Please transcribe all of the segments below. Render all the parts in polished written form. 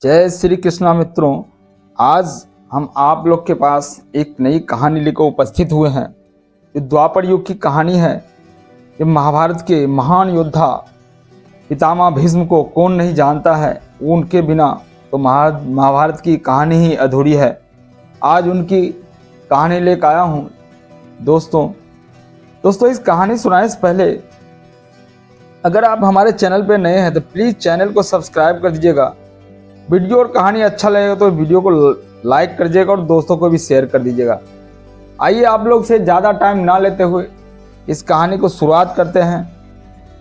जय श्री कृष्णा मित्रों। आज हम आप लोग के पास एक नई कहानी लेकर उपस्थित हुए हैं। ये द्वापर युग की कहानी है। ये महाभारत के महान योद्धा पितामह भीष्म को कौन नहीं जानता है। उनके बिना तो महाभारत की कहानी ही अधूरी है। आज उनकी कहानी लेकर आया हूँ। दोस्तों इस कहानी सुनाने से पहले अगर आप हमारे चैनल पर नए हैं तो प्लीज़ चैनल को सब्सक्राइब कर दीजिएगा। वीडियो और कहानी अच्छा लगेगा तो वीडियो को लाइक कर दीजिएगा और दोस्तों को भी शेयर कर दीजिएगा। आइए आप लोग से ज़्यादा टाइम ना लेते हुए इस कहानी को शुरुआत करते हैं।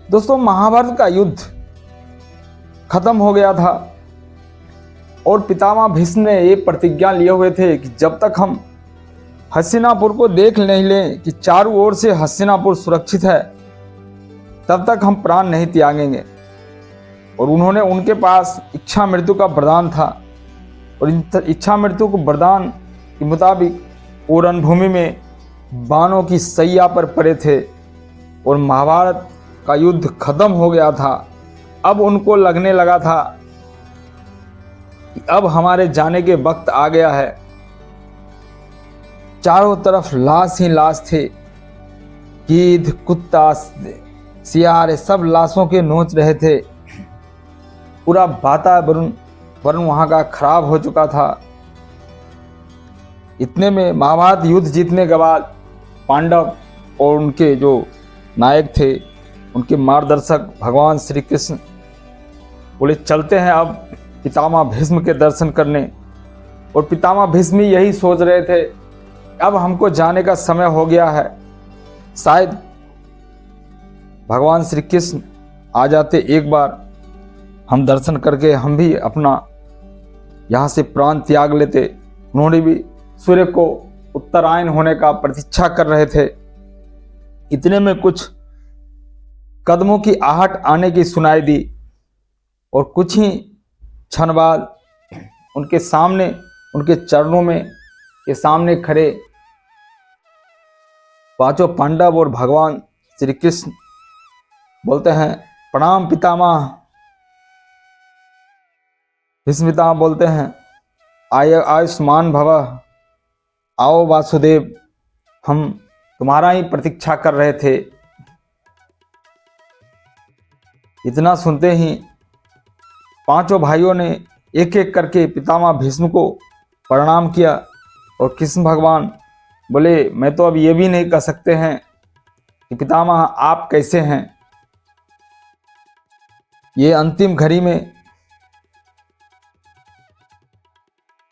दोस्तों, महाभारत का युद्ध खत्म हो गया था और पितामह भीष्म ने ये प्रतिज्ञा लिए हुए थे कि जब तक हम हस्तिनापुर को देख नहीं लें कि चारों ओर से हस्तिनापुर सुरक्षित है तब तक हम प्राण नहीं त्यागेंगे। और उन्होंने उनके पास इच्छा मृत्यु का वरदान था और इच्छा मृत्यु को वरदान के मुताबिक वो रणभूमि में बाणों की सैया पर पड़े थे और महाभारत का युद्ध खत्म हो गया था। अब उनको लगने लगा था कि अब हमारे जाने के वक्त आ गया है। चारों तरफ लाश ही लाश थे। गिद्ध, कुत्ता, सियार सब लाशों के नोच रहे थे। पूरा वातावरण वहां का खराब हो चुका था। इतने में महाभारत युद्ध जीतने के बाद पांडव और उनके जो नायक थे, उनके मार्गदर्शक भगवान श्री कृष्ण बोले चलते हैं अब पितामह भीष्म के दर्शन करने। और पितामह भीष्म यही सोच रहे थे, अब हमको जाने का समय हो गया है। शायद भगवान श्री कृष्ण आ जाते, एक बार हम दर्शन करके हम भी अपना यहाँ से प्राण त्याग लेते। उन्होंने भी सूर्य को उत्तरायण होने का प्रतीक्षा कर रहे थे। इतने में कुछ कदमों की आहट आने की सुनाई दी और कुछ ही क्षण बाद उनके सामने, उनके चरणों में के सामने खड़े पांचों पांडव और भगवान श्री कृष्ण बोलते हैं, प्रणाम पितामह। भीष्म पितामह बोलते हैं, आयुष्मान भव, आओ वासुदेव, हम तुम्हारा ही प्रतीक्षा कर रहे थे। इतना सुनते ही पांचों भाइयों ने एक एक करके पितामह भीष्म को प्रणाम किया और कृष्ण भगवान बोले, मैं तो अब ये भी नहीं कह सकते हैं कि पितामह आप कैसे हैं। ये अंतिम घड़ी में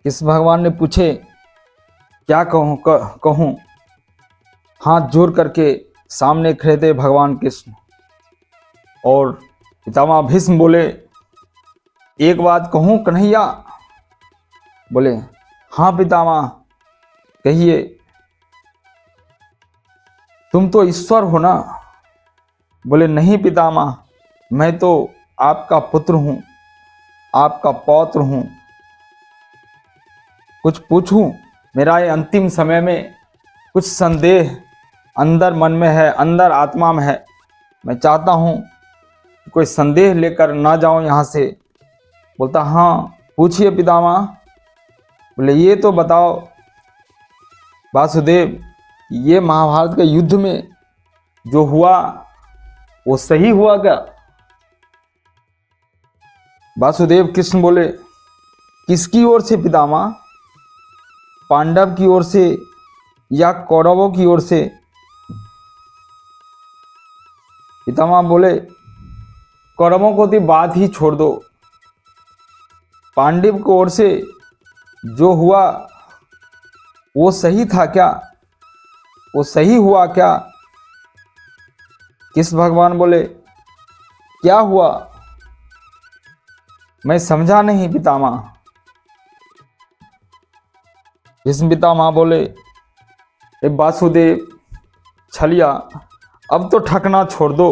कृष्ण भगवान ने पूछे, क्या कहूँ। हाथ जोड़ करके सामने खड़े थे भगवान कृष्ण और पितामह भीष्म बोले, एक बात कहूँ कन्हैया। बोले, हाँ पितामह कहिए। तुम तो ईश्वर हो ना। बोले, नहीं पितामह, मैं तो आपका पुत्र हूँ, आपका पौत्र हूँ। कुछ पूछूं? मेरा ये अंतिम समय में कुछ संदेह अंदर मन में है, अंदर आत्मा में है। मैं चाहता हूं कि कोई संदेह लेकर ना जाऊं यहाँ से। बोलता, हाँ पूछिए पितामह। बोले, ये तो बताओ वासुदेव, ये महाभारत के युद्ध में जो हुआ वो सही हुआ क्या? वासुदेव कृष्ण बोले, किसकी ओर से पितामह? पांडव की ओर से या कौरवों की ओर से? पितामह बोले, कौरवों को तो बात ही छोड़ दो। पांडव की ओर से जो हुआ वो सही था क्या? वो सही हुआ क्या? कृष्ण भगवान बोले, क्या हुआ? मैं समझा नहीं पितामह। भीष्म पितामह बोले, वासुदेव छलिया, अब तो ठकना छोड़ दो,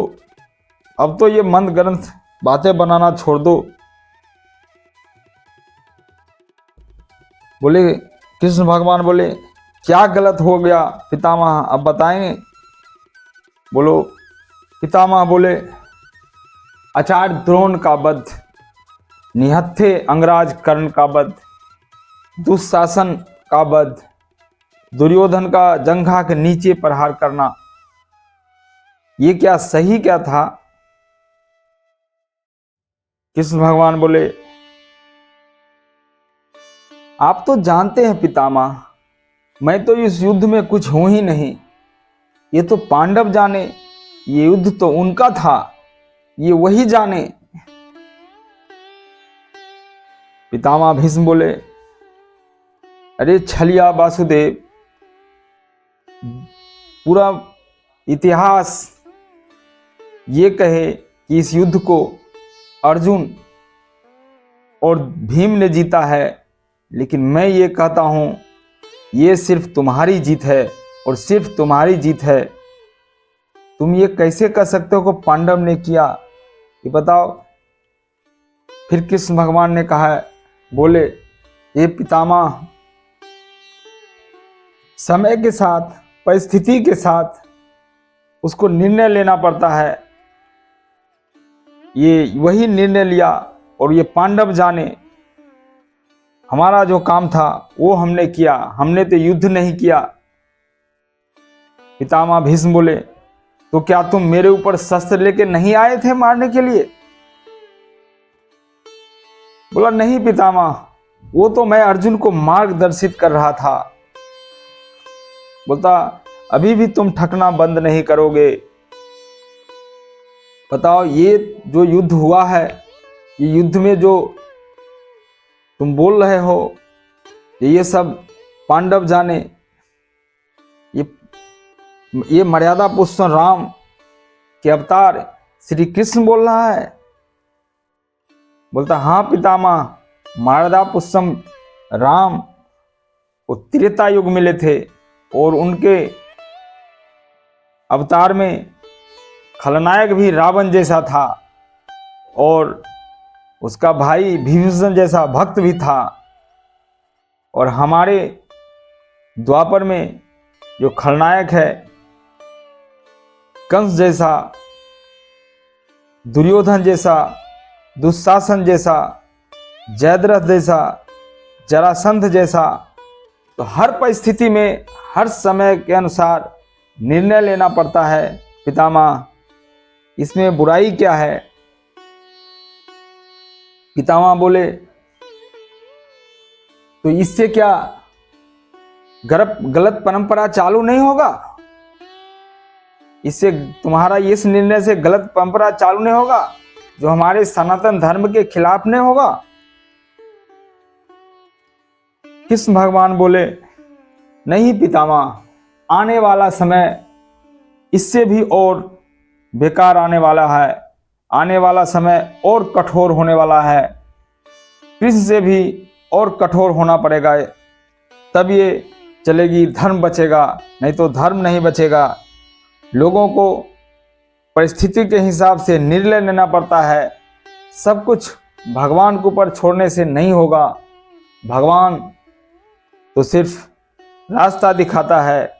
अब तो ये मंद ग्रंथ बातें बनाना छोड़ दो। बोले, कृष्ण भगवान बोले, क्या गलत हो गया पितामह, अब बताएं। बोलो। पितामह बोले, आचार्य द्रोण का वध निहत्थे अंगराज कर्ण का वध, दुशासन का वध, दुर्योधन का जंघा के नीचे प्रहार करना, ये क्या सही क्या था? कृष्ण भगवान बोले, आप तो जानते हैं पितामह, मैं तो इस युद्ध में कुछ हूं ही नहीं। ये तो पांडव जाने, ये युद्ध तो उनका था, ये वही जाने। पितामह भीष्म बोले, अरे छलिया वासुदेव, पूरा इतिहास ये कहे कि इस युद्ध को अर्जुन और भीम ने जीता है, लेकिन मैं ये कहता हूं ये सिर्फ तुम्हारी जीत है और सिर्फ तुम्हारी जीत है। तुम ये कैसे कह सकते हो कि पांडव ने किया, ये बताओ। फिर कृष्ण भगवान ने कहा, बोले, ये पितामह, समय के साथ, परिस्थिति के साथ उसको निर्णय लेना पड़ता है। ये वही निर्णय लिया और ये पांडव जाने, हमारा जो काम था वो हमने किया, हमने तो युद्ध नहीं किया। पितामह भीष्म बोले, तो क्या तुम मेरे ऊपर शस्त्र लेके नहीं आए थे मारने के लिए? बोला, नहीं पितामह, वो तो मैं अर्जुन को मार्गदर्शित कर रहा था। बोलता, अभी भी तुम ठगना बंद नहीं करोगे? बताओ, ये जो युद्ध हुआ है, ये युद्ध में जो तुम बोल रहे हो, ये सब पांडव जाने, ये मर्यादा पुरुषोत्तम राम के अवतार श्री कृष्ण बोल रहा है? बोलता, हाँ पितामह, मर्यादा पुरुषोत्तम राम वो त्रेता युग मिले थे और उनके अवतार में खलनायक भी रावण जैसा था और उसका भाई विभीषण जैसा भक्त भी था। और हमारे द्वापर में जो खलनायक है, कंस जैसा, दुर्योधन जैसा, दुशासन जैसा, जयद्रथ जैसा, जरासंध जैसा, तो हर परिस्थिति में, हर समय के अनुसार निर्णय लेना पड़ता है पितामह। इसमें बुराई क्या है? पितामह बोले, तो इससे क्या गलत परंपरा चालू नहीं होगा? इससे तुम्हारा इस निर्णय से गलत परंपरा चालू नहीं होगा जो हमारे सनातन धर्म के खिलाफ नहीं होगा? कृष्ण भगवान बोले, नहीं पितामह, आने वाला समय इससे भी और बेकार आने वाला है। आने वाला समय और कठोर होने वाला है। कृष्ण से भी और कठोर होना पड़ेगा, तब ये चलेगी, धर्म बचेगा, नहीं तो धर्म नहीं बचेगा। लोगों को परिस्थिति के हिसाब से निर्णय लेना पड़ता है। सब कुछ भगवान के ऊपर छोड़ने से नहीं होगा। भगवान तो सिर्फ रास्ता दिखाता है।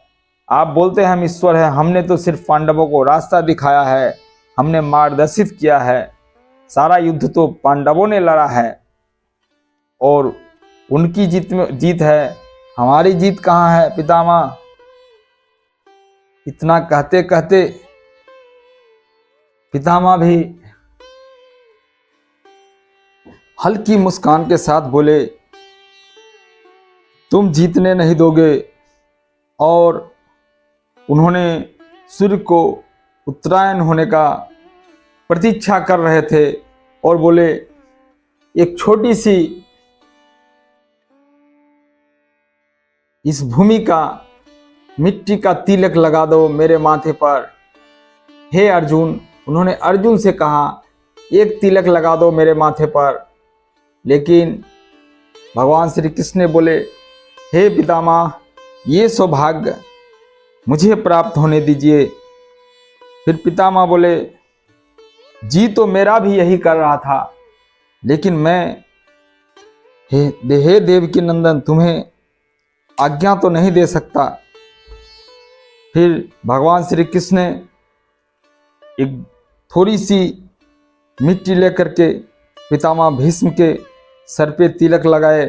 आप बोलते हैं हम ईश्वर हैं, हमने तो सिर्फ पांडवों को रास्ता दिखाया है, हमने मार्गदर्शित किया है। सारा युद्ध तो पांडवों ने लड़ा है और उनकी जीत है, हमारी जीत कहाँ है पितामह? इतना कहते कहते पितामह भी हल्की मुस्कान के साथ बोले, तुम जीतने नहीं दोगे। और उन्होंने सूर्य को उत्तरायण होने का प्रतीक्षा कर रहे थे और बोले, एक छोटी सी इस भूमि का मिट्टी का तिलक लगा दो मेरे माथे पर। हे अर्जुन, उन्होंने अर्जुन से कहा, एक तिलक लगा दो मेरे माथे पर। लेकिन भगवान श्री कृष्ण ने बोले, हे पितामह, ये सौभाग्य मुझे प्राप्त होने दीजिए। फिर पितामह बोले, जी तो मेरा भी यही कर रहा था, लेकिन मैं हे देवकी नंदन, तुम्हें आज्ञा तो नहीं दे सकता। फिर भगवान श्री कृष्ण ने एक थोड़ी सी मिट्टी लेकर के पितामह भीष्म के सर पे तिलक लगाए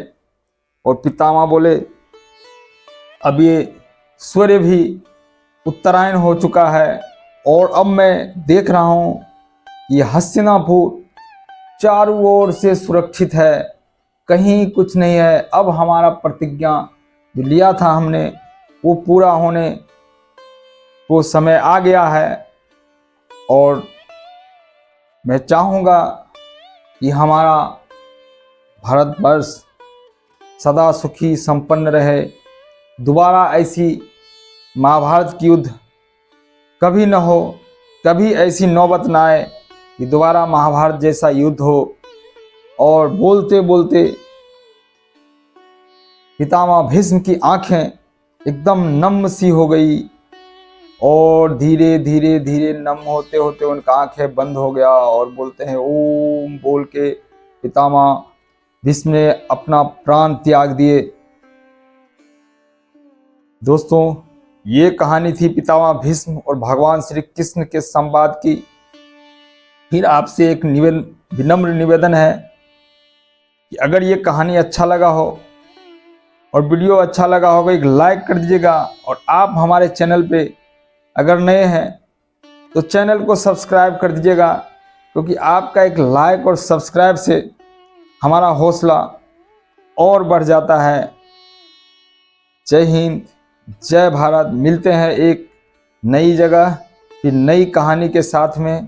और पितामह बोले अब ये सूर्य भी उत्तरायण हो चुका है और अब मैं देख रहा हूँ ये हस्तिनापुर चारों ओर से सुरक्षित है, कहीं कुछ नहीं है। अब हमारा प्रतिज्ञा जो लिया था हमने वो पूरा होने को समय आ गया है और मैं चाहूँगा कि हमारा भारतवर्ष सदा सुखी संपन्न रहे। दोबारा ऐसी महाभारत की युद्ध कभी न हो, कभी ऐसी नौबत न आए कि दोबारा महाभारत जैसा युद्ध हो। और बोलते बोलते पितामह भीष्म की आंखें एकदम नम सी हो गई और धीरे धीरे धीरे नम होते होते उनका आंखें बंद हो गया और बोलते हैं ओम बोल के पितामह भीष्म ने अपना प्राण त्याग दिए। दोस्तों, ये कहानी थी पितामह भीष्म और भगवान श्री कृष्ण के संवाद की। फिर आपसे एक विनम्र निवेदन है कि अगर ये कहानी अच्छा लगा हो और वीडियो अच्छा लगा होगा एक लाइक कर दीजिएगा और आप हमारे चैनल पे अगर नए हैं तो चैनल को सब्सक्राइब कर दीजिएगा, क्योंकि आपका एक लाइक और सब्सक्राइब से हमारा हौसला और बढ़ जाता है। जय हिंद, जय भारत। मिलते हैं एक नई जगह की नई कहानी के साथ में।